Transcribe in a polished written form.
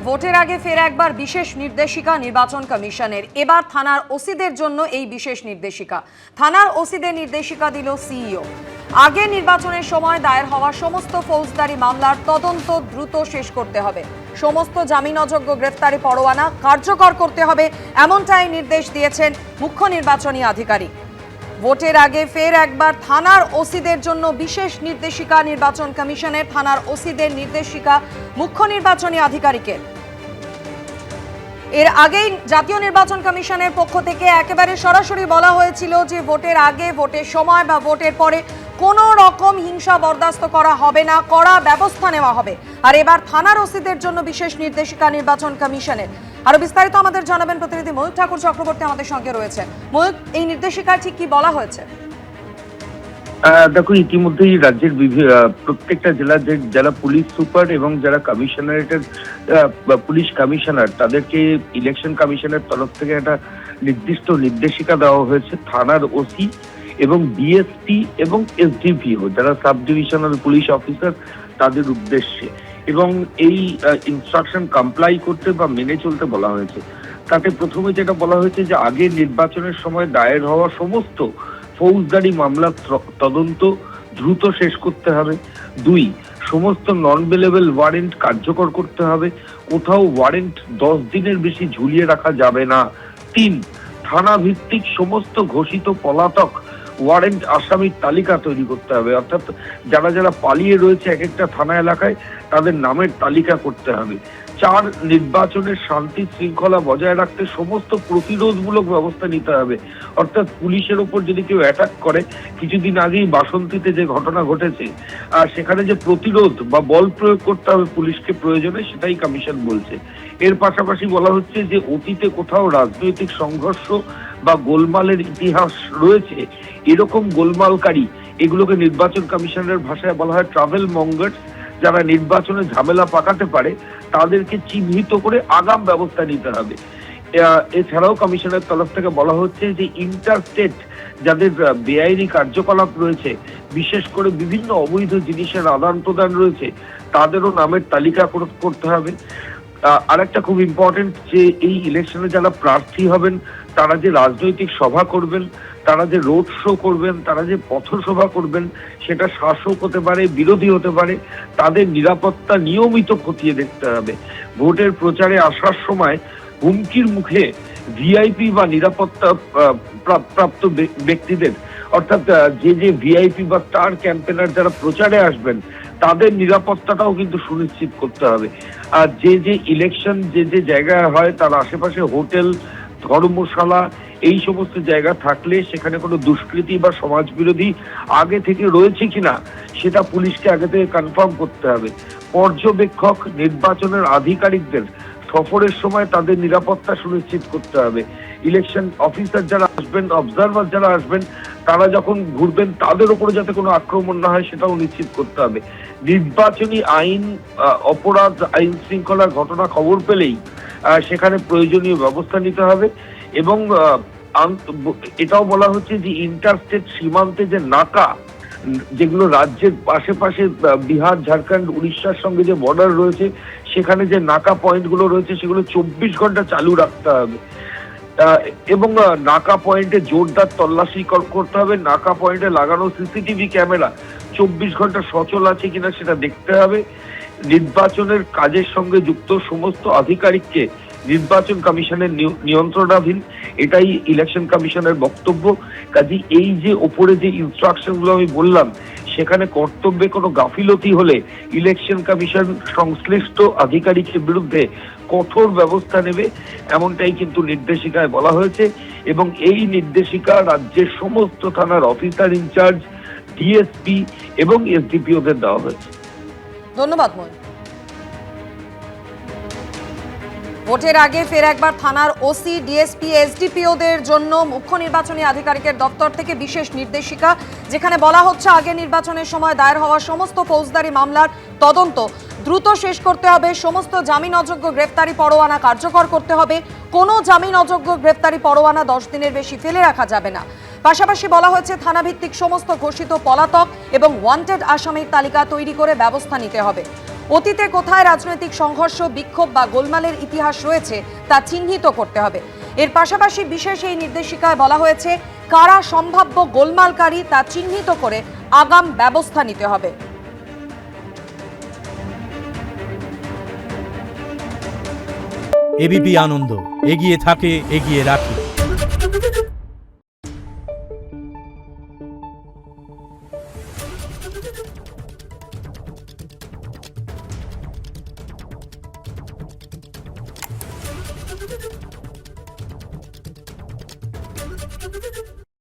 ভোটের আগে ফের একবার বিশেষ নির্দেশিকা নির্বাচন কমিশনের। এবার থানার ওসিদের জন্য এই বিশেষ নির্দেশিকা। থানার ওসিদের নির্দেশিকা দিল সিইও। আগে নির্বাচনের সময় দায়ের হওয়া সমস্ত ফৌজদারি মামলার তদন্ত দ্রুত শেষ করতে হবে, সমস্ত জামিন অযোগ্য গ্রেফতারি পরোয়ানা কার্যকর করতে হবে, এমনটাই নির্দেশ দিয়েছেন মুখ্য নির্বাচনী আধিকারিক। ভোটের আগে ফের একবার থানার ওসিদের জন্য বিশেষ নির্দেশিকা নির্বাচন কমিশনের। থানার ওসিদের নির্দেশিকা মুখ্য নির্বাচনী আধিকারিকের। এর আগেই জাতীয় নির্বাচন কমিশনের পক্ষ থেকে একেবারে সরাসরি বলা হয়েছিল যে ভোটের আগে, ভোটের সময় বা ভোটের পরে কোনো রকম হিংসা বরদাস্ত করা হবে না, কড়া ব্যবস্থা নেওয়া হবে। আর এবার থানার ওসিদের জন্য বিশেষ নির্দেশিকা নির্বাচন কমিশনের। আরো বিস্তারিত আমাদের জানাবেন প্রতিনিধি ময়ূক ঠাকুর চক্রবর্তী আমাদের সঙ্গে রয়েছে। ময়ূক, এই নির্দেশিকায় ঠিক কি বলা হয়েছে? দেখো, ইতিমধ্যেই রাজ্যের প্রত্যেকটা জেলা পুলিশ সুপার এবং যারা কমিশনারেটের পুলিশ কমিশনার, তাদেরকে ইলেকশন কমিশনের তরফ থেকে একটা নির্দিষ্ট নির্দেশিকা দেওয়া হয়েছে থানার ওসি এবং ডিএসপি এবং এসডিপিও যারা সাব ডিভিশনাল পুলিশ অফিসার তাদের উদ্দেশ্যে, এবং এই ইনস্ট্রাকশন কমপ্লাই করতে বা মেনে চলতে বলা হয়েছে। তাতে প্রথমে যেটা বলা হয়েছে যে আগে নির্বাচনের সময় দায়ের হওয়া সমস্ত ফৌজদারি মামলার তদন্ত দ্রুত শেষ করতে হবে। 2, সমস্ত নন বেলেবল ওয়ারেন্ট কার্যকর করতে হবে, কোথাও ওয়ারেন্ট 10 দিনের বেশি ঝুলিয়ে রাখা যাবে না। 3, থানা ভিত্তিক সমস্ত ঘোষিত পলাতক ওয়ারেন্ট আসামির তালিকা তৈরি করতে হবে, অর্থাৎ যারা যারা পালিয়ে রয়েছে এক একটা থানা এলাকায় তাদের নামের তালিকা করতে হবে। 4, নির্বাচনের শান্তি শৃঙ্খলা বজায় রাখতে সমস্ত প্রতিরোধমূলক ব্যবস্থা নিতে হবে, অর্থাৎ পুলিশের ওপর যদি কেউ অ্যাটাক করে, কিছুদিন আগেই বাসন্তীতে যে ঘটনা ঘটেছে, আর সেখানে যে প্রতিরোধ বা বল প্রয়োগ করতে হবে পুলিশকে প্রয়োজনে, সেটাই কমিশন বলছে। এর পাশাপাশি বলা হচ্ছে যে অতীতে কোথাও রাজনৈতিক সংঘর্ষ বা গোলমালের ইতিহাস রয়েছে, এরকম গোলমালকারী, এগুলোকে নির্বাচন কমিশনের ভাষায় বলা হয় ট্রাভেল মঙ্গার্স, যারা নির্বাচনে ঝামেলা পাকাতে পারে তাদেরকে চিহ্নিত করে আগাম ব্যবস্থা নিতে হবে। এছাড়াও কমিশনের তরফ থেকে বলা হচ্ছে যে ইন্টারস্টেট যাদের বেআইনি কার্যকলাপ রয়েছে, বিশেষ করে বিভিন্ন অবৈধ জিনিসের আদান প্রদান রয়েছে, তাদেরও নামের তালিকা করতে হবে। আরেকটা খুব ইম্পর্টেন্ট, যে এই ইলেকশনে যারা প্রার্থী হবেন তারা যে রাজনৈতিক সভা করবেন, তারা যে রোড শো করবেন, তারা যে পথসভা করবেন, সেটা শাসক হতে পারে, বিরোধী হতে পারে, তাদের নিরাপত্তা নিয়মিত খতিয়ে দেখতে হবে। ভোটের প্রচারে আসার সময় হুমকির মুখে ভিআইপি বা নিরাপত্তা প্রাপ্ত ব্যক্তিদের, অর্থাৎ যে ভিআইপি বা স্টার ক্যাম্পেনার যারা প্রচারে আসবেন, তাদের নিরাপত্তাটাও কিন্তু সুনিশ্চিত করতে হবে। আর যে ইলেকশন যে জায়গায় হয় তার আশেপাশে হোটেল, ধর্মশালা, এই সমস্ত জায়গা থাকলে সেখানে কোনো দুষ্কৃতি বা সমাজ বিরোধী আগে থেকে রয়েছে কিনা সেটা পুলিশকে আগে থেকে কনফার্ম করতে হবে। পর্যবেক্ষক, নির্বাচনের আধিকারিকদের সফরের সময় তাদের নিরাপত্তা সুনিশ্চিত করতে হবে। ইলেকশন অফিসার যারা আসবেন, অবজারভার যারা আসবেন, তারা যখন ঘুরবেন তাদের উপরে যাতে কোনো আক্রমণ না হয় সেটাও নিশ্চিত করতে হবে। নির্বাচনী আইন, অপরাধ, আইন শৃঙ্খলার ঘটনা খবর পেলেই সেখানে প্রয়োজনীয় ব্যবস্থা নিতে হবে। এবং এটাও বলা হচ্ছে যে ইন্টারস্টেট সীমান্তে যে নাকা, যেগুলো রাজ্যের আশেপাশে বিহার, ঝাড়খণ্ড, উড়িষ্যার সঙ্গে যে বর্ডার রয়েছে, সেখানে যে নাকা পয়েন্টগুলো রয়েছে সেগুলো 24 ঘন্টা চালু রাখতে হবে, এবং নাকা পয়েন্টে জোরদার তল্লাশি করতে হবে। নাকা পয়েন্টে লাগানো সিসিটিভি ক্যামেরা 24 ঘন্টা সচল আছে কিনা সেটা দেখতে হবে। নির্বাচনের কাজের সঙ্গে যুক্ত সমস্ত আধিকারিককে নির্বাচন কমিশনের নিয়ন্ত্রণাধীন, এটাই ইলেকশন কমিশনের বক্তব্য। কাজে এই যে ওপরে যে ইনস্ট্রাকশন গুলো আমি বললাম, সেখানে কর্তব্যে কোনো গাফিলতি হলে ইলেকশন কমিশন সংশ্লিষ্ট আধিকারিকের বিরুদ্ধে কঠোর ব্যবস্থা নেবে, এমনটাই কিন্তু নির্দেশিকায় বলা হয়েছে। এবং এই নির্দেশিকা রাজ্যের সমস্ত থানার অফিসার ইনচার্জ, ডিএসপি এবং এসডিপিওদের দেওয়া হয়েছে। ধন্যবাদ ময়ূক। ভোটের আগে ফের একবার থানার ওসি, ডিএসপি, এসডিপিওদের জন্য মুখ্য নির্বাচনী আধিকারিকের দপ্তর থেকে বিশেষ নির্দেশিকা, যেখানে বলা হচ্ছে আগে নির্বাচনের সময় দায়ের হওয়া সমস্ত ফৌজদারি মামলার তদন্ত দ্রুত শেষ করতে হবে, সমস্ত জামিন অযোগ্য গ্রেফতারি পরোয়ানা কার্যকর করতে হবে, কোনো জামিন অযোগ্য গ্রেফতারি পরোয়ানা 10 দিনের বেশি ফেলে রাখা যাবে না। পাশাপাশি বলা হয়েছে থানাভিত্তিক সমস্ত ঘোষিত পলাতক এবং ওয়ান্টেড আসামির তালিকা তৈরি করে ব্যবস্থা নিতে হবে। অতীতে কোথায় রাজনৈতিক সংঘর্ষ, বিক্ষোভ বা গোলমালের ইতিহাস রয়েছে তা চিহ্নিত করতে হবে। এর পাশাপাশি বিশেষ এই নির্দেশিকায় বলা হয়েছে কারা সম্ভাব্য গোলমালকারী তা চিহ্নিত করে আগাম ব্যবস্থা নিতে হবে। এবিপি আনন্দ, এগিয়ে থাকে, এগিয়ে রাখে।